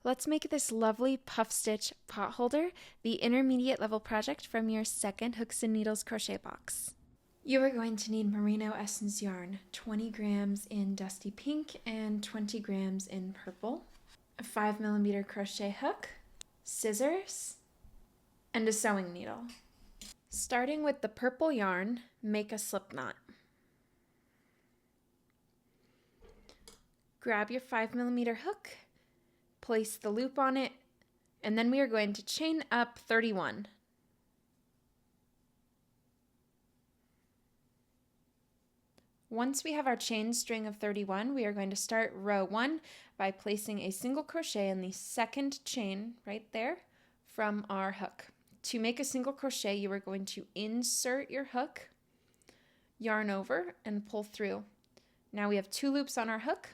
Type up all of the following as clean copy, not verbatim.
Let's make this lovely puff stitch pot holder the intermediate level project from your second Hooks and Needles crochet box. You are going to need merino essence yarn, 20 grams in dusty pink and 20 grams in purple, a 5mm crochet hook, scissors, and a sewing needle. Starting with the purple yarn, make a slip knot. Grab your 5mm hook, place the loop on it, and then we are going to chain up 31. Once we have our chain string of 31, we are going to start row 1 by placing a single crochet in the second chain right there from our hook. To make a single crochet, you are going to insert your hook, yarn over, and pull through. Now we have 2 loops on our hook.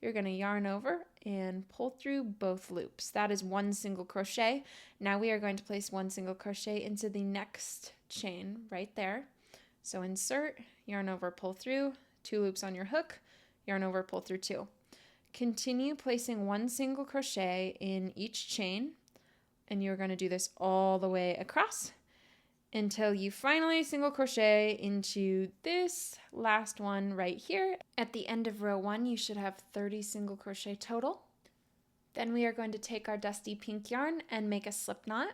You're going to yarn over and pull through both loops. That is 1 single crochet. Now we are going to place 1 single crochet into the next chain right there. So insert, yarn over, pull through, 2 loops on your hook, yarn over, pull through 2. Continue placing 1 single crochet in each chain, and you're going to do this all the way across until you finally single crochet into this last one right here. At the end of row 1, you should have 30 single crochet total. Then we are going to take our dusty pink yarn and make a slip knot.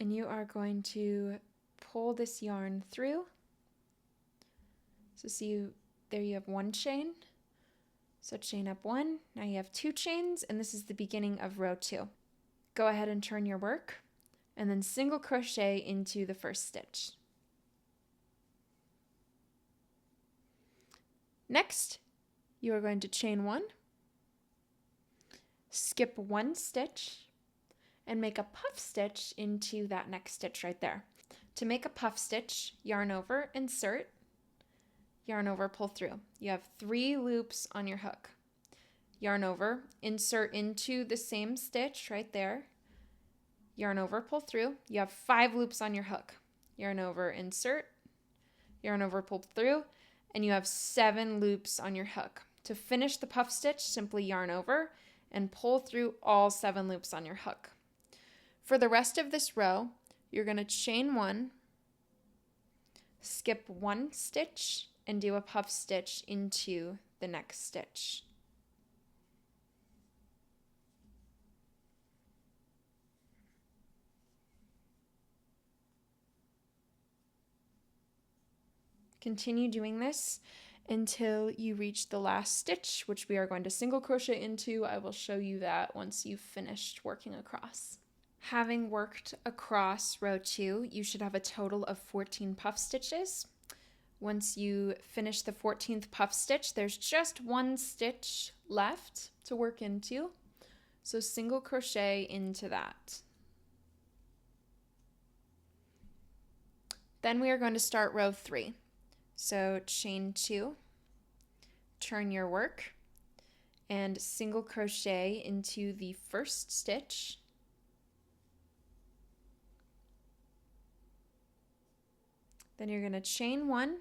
And you are going to pull this yarn through. So see, there you have 1 chain. So chain up 1, now you have 2 chains, and this is the beginning of row 2. Go ahead and turn your work, and then single crochet into the first stitch. Next, you are going to chain 1, skip 1 stitch, and make a puff stitch into that next stitch right there. To make a puff stitch, yarn over, insert, yarn over, pull through. You have 3 loops on your hook. Yarn over, insert into the same stitch right there. Yarn over, pull through. You have 5 loops on your hook. Yarn over, insert, yarn over, pull through, and you have 7 loops on your hook. To finish the puff stitch, simply yarn over and pull through all 7 loops on your hook. For the rest of this row, you're going to chain 1, skip 1 stitch, and do a puff stitch into the next stitch. Continue doing this until you reach the last stitch, which we are going to single crochet into. I will show you that once you've finished working across. Having worked across row 2, you should have a total of 14 puff stitches. Once you finish the 14th puff stitch, there's just 1 stitch left to work into. So single crochet into that. Then we are going to start row 3. So chain 2, turn your work, and single crochet into the first stitch. Then you're going to chain 1,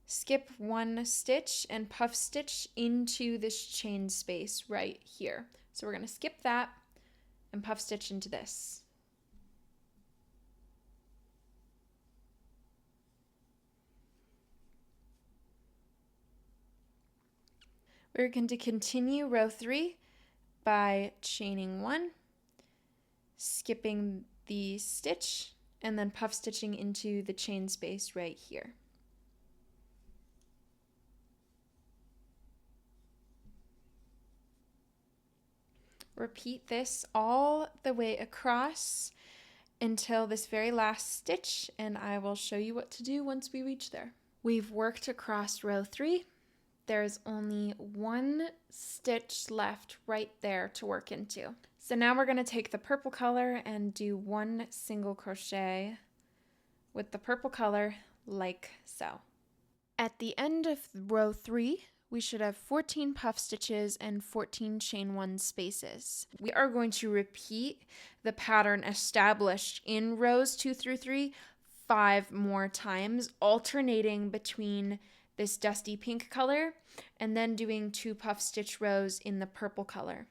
skip 1 stitch, and puff stitch into this chain space right here. So we're going to skip that and puff stitch into this. We're going to continue row 3 by chaining 1, skipping the stitch, and then puff stitching into the chain space right here. Repeat this all the way across until this very last stitch, and I will show you what to do once we reach there. We've worked across row 3. There's only 1 stitch left right there to work into. So now we're going to take the purple color and do 1 single crochet with the purple color like so. At the end of row 3, we should have 14 puff stitches and 14 chain 1 spaces. We are going to repeat the pattern established in rows 2 through 3 5 more times, alternating between this dusty pink color and then doing 2 puff stitch rows in the purple color.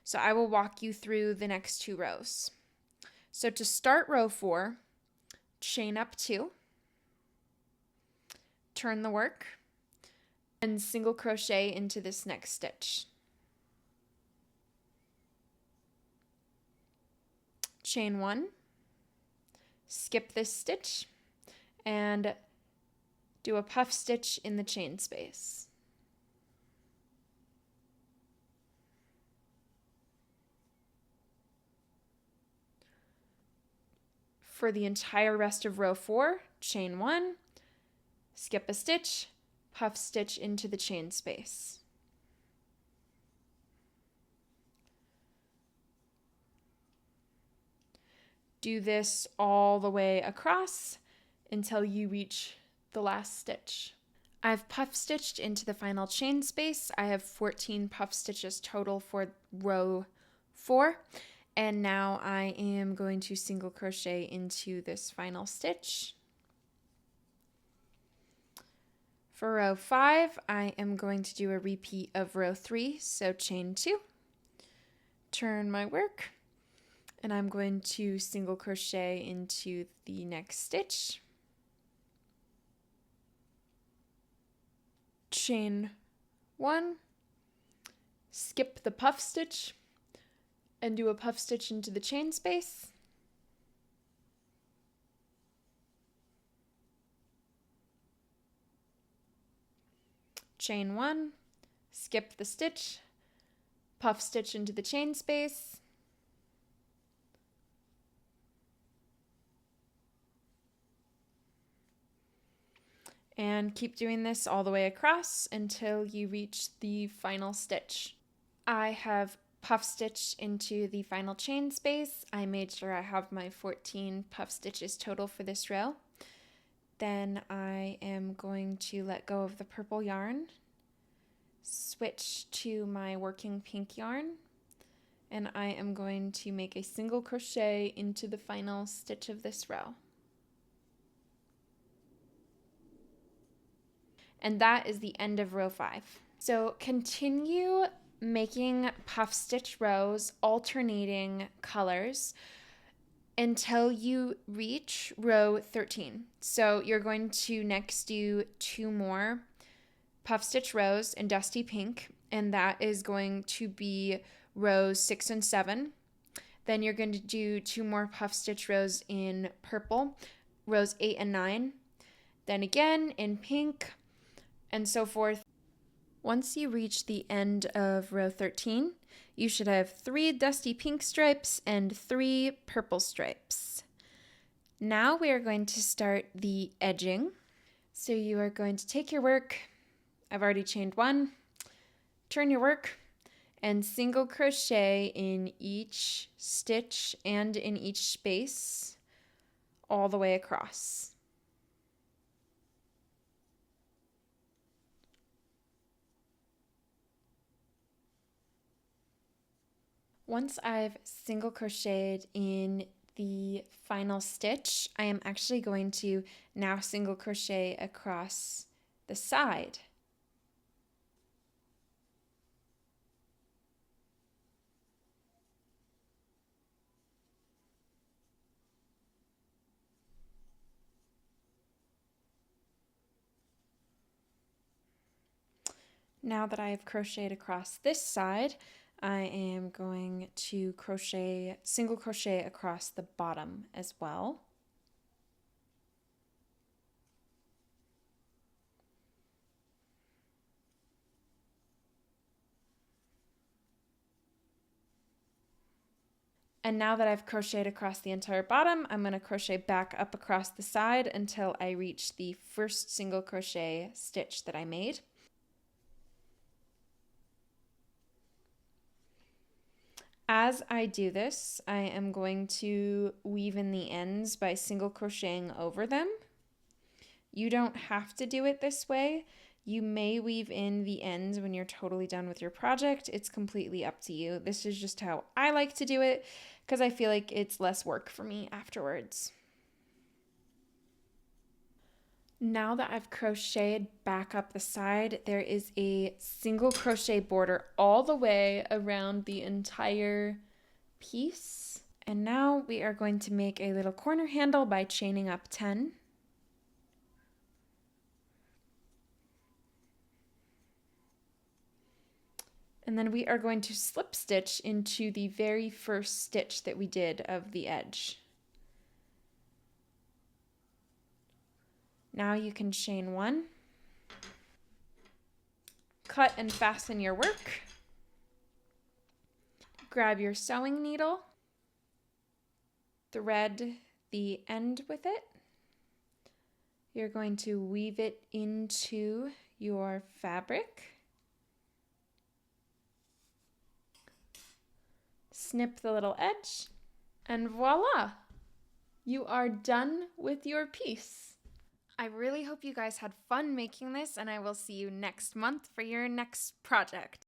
So I will walk you through the next 2 rows. So to start row 4, chain up 2, turn the work, and single crochet into this next stitch. Chain 1, skip this stitch, and do a puff stitch in the chain space. For the entire rest of row 4, chain 1, skip a stitch, puff stitch into the chain space. Do this all the way across until you reach the last stitch. I've puff stitched into the final chain space. I have 14 puff stitches total for row 4. And now I am going to single crochet into this final stitch. For row 5, I am going to do a repeat of row 3, so chain 2, turn my work, and I'm going to single crochet into the next stitch. Chain 1, skip the puff stitch, and do a puff stitch into the chain space. Chain 1, skip the stitch, puff stitch into the chain space. And keep doing this all the way across until you reach the final stitch. I have puff stitched into the final chain space. I made sure I have my 14 puff stitches total for this row. Then I am going to let go of the purple yarn, switch to my working pink yarn, and I am going to make a single crochet into the final stitch of this row. And that is the end of row 5. So continue making puff stitch rows, alternating colors, until you reach row 13. So you're going to next do 2 more puff stitch rows in dusty pink, and that is going to be rows 6 and 7. Then you're going to do 2 more puff stitch rows in purple, rows 8 and 9. Then again in pink, and so forth. Once you reach the end of row 13, you should have 3 dusty pink stripes and 3 purple stripes. Now we are going to start the edging. So you are going to take your work, I've already chained 1, turn your work, and single crochet in each stitch and in each space all the way across. Once I've single crocheted in the final stitch, I am actually going to now single crochet across the side. Now that I have crocheted across this side, I am going to single crochet across the bottom as well. And now that I've crocheted across the entire bottom, I'm going to crochet back up across the side until I reach the first single crochet stitch that I made. As I do this, I am going to weave in the ends by single crocheting over them. You don't have to do it this way. You may weave in the ends when you're totally done with your project. It's completely up to you. This is just how I like to do it because I feel like it's less work for me afterwards. Now that I've crocheted back up the side, there is a single crochet border all the way around the entire piece. And now we are going to make a little corner handle by chaining up 10. And then we are going to slip stitch into the very first stitch that we did of the edge. Now you can chain 1, cut and fasten your work, grab your sewing needle, thread the end with it. You're going to weave it into your fabric. Snip the little edge, and voila! You are done with your piece. I really hope you guys had fun making this, and I will see you next month for your next project.